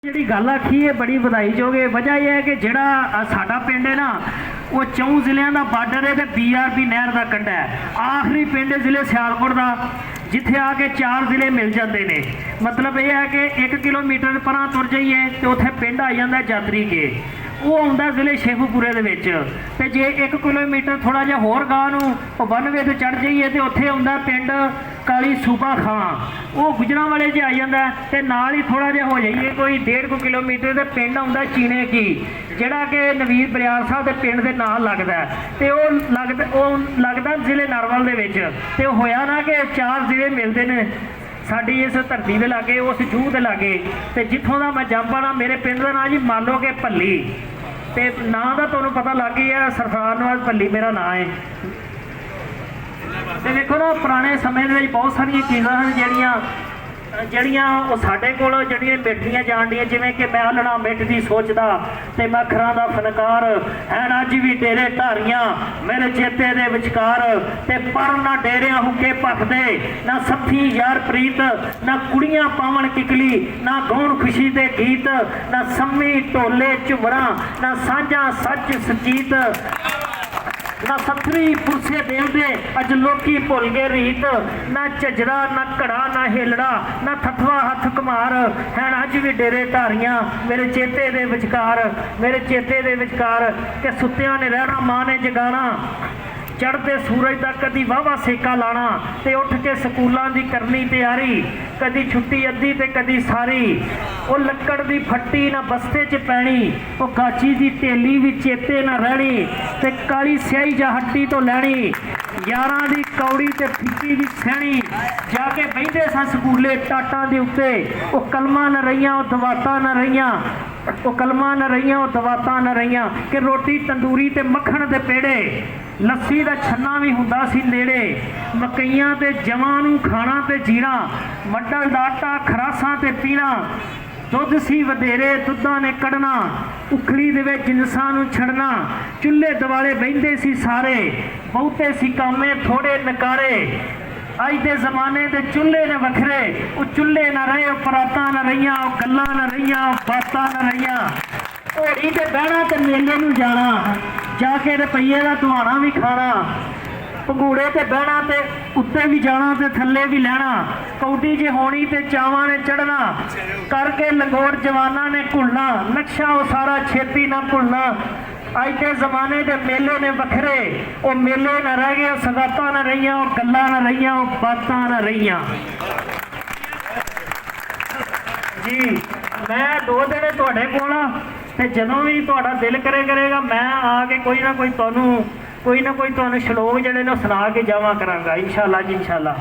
जी गल आखी है बड़ी ਵਧਾਈਯੋਗ है। वजह यह है कि जोड़ा साडा पिंड है ना वो 4 ਜ਼ਿਲ੍ਹਿਆਂ का बार्डर है तो BRB नहर का कंढा है। आखिरी पिंड जिले सियालकोट का जिथे आके 4 ਜ਼ਿਲ੍ਹੇ मिल जाते हैं। मतलब यह है कि 1 किलोमीटर परां तुर जाइए तो उत्थे पिंड आ जाता जातरी के वो आता जिले शेखूपुरे के जे 1 किलोमीटर थोड़ा जिहा होर गांह नूं बनवे तो चढ़ जाइए तो उत्थे आता पिंड काली सूबा खां वो गुजरां वाले च आ जाता है। नाल ही थोड़ा जिहा हो जाइए कोई 1.5 किलोमीटर तो पिंड आता चीने की जिहड़ा कि नवीर बरियार साहब के पिंड के नाल लगदा तो लगदा जिले नरवल दे विच ते होया ना कि 4 ਜ਼ਿਲ੍ਹੇ मिलते हैं साडी इस धरती के लागे उस जूह के लागे तो जिथों का मैं जंप आना मेरे पिंड का नाम जी मान लो कि भल्ली तो नां का तुहानूं पता लग गया सरदार नवाज भल्ली मेरा नाम है। तो देखो ना पुराने समय में बहुत सारिया चीज़ां हैं जड़ियाँ वो साढ़े कोल जड़ियाँ मिटदियां जान दियां जिवें कि मैं हलना मिटदी सोचदा ते मैं अखरां दा फनकार हैन अज भी डेरे ढारियां मेरे चेते दे विचकार ते पर ना डेरियां हुके भखदे ना सत्थी यार प्रीत ना कुड़ियां पावन किकली ना गौण खुशी दे गीत ना सम्मी ढोले झुमरा ना साझा सच सचीत ना सतरी पुरसे देवदे अज लोकी भुल गए रीत ना झजरा ना घड़ा ना हेलड़ा ना थथवा हथ कुमार हैन अज भी डेरे ढारियां मेरे चेते दे विचकार के सुत्तियां ने रहना मां ने जगाना चढ़ते सूरज का कदी वाहवा सेका लाना ते उठ के स्कूलों की करनी तैयारी कदी छुट्टी अद्धी ते कदी सारी वो लक्कड़ की फट्टी ना बस्ते च पैनी वो गाची की ढेली भी चेते ना रहनी ते काली स्याही जा हट्टी तो लैनी यारां दी कौड़ी ते फिक्की दी सैनी जाके बहिंदे सन स्कूले टाटां दे उत्ते वो कलमां न रहियां वो दवातां न रहियां वो कलमां न रहियां वो दवातां न रहियां कि रोटी तंदूरी ते मक्खण दे पेड़े लस्सी का छन्ना भी हुंदा सी नेड़े मकईयां ते जवां नूं खाना ते जीना मड्डल दा आटा खरासां ते पीना दुध सी वधेरे दुद्धां ने कढ़ना उखली दे विच जिनसां नूं छड़ना चुल्हे दुआले बहिंदे सी सारे बहुते सी कामे थोड़े नकारे अज के जमाने के चुल्हे ने वखरे वो चुल्हे ना रहे परातां ना रहियां गल्लां ना रहियां बातां ना रहियां घोड़ी ते बहना ते मेले नूं जाना जाके रुपये का दुहाना भी खाना पंगूड़े ते बहना ते उत्ते भी जाना ते थल्ले भी लैना कौडी जे होनी ते चावां ने चढ़ना करके लंगोट जवाना ने घुलना नक्शा वो सारा छेती ना भुलना। अज के जमाने के मेले ने वखरे वो मेले ना रह गए सगातां ना रहियां वो गल्लां ना रहियां वो बातां ना रहियां। जी मैं 2 दिन तुहाडे कोल ते जदों भी तुहाडा दिल करेगा मैं आके कोई ना कोई तुहानूं श्लोक जिहड़े ने सुना के जावां करांगा इंशाअल्लाह जी इंशाअल्लाह।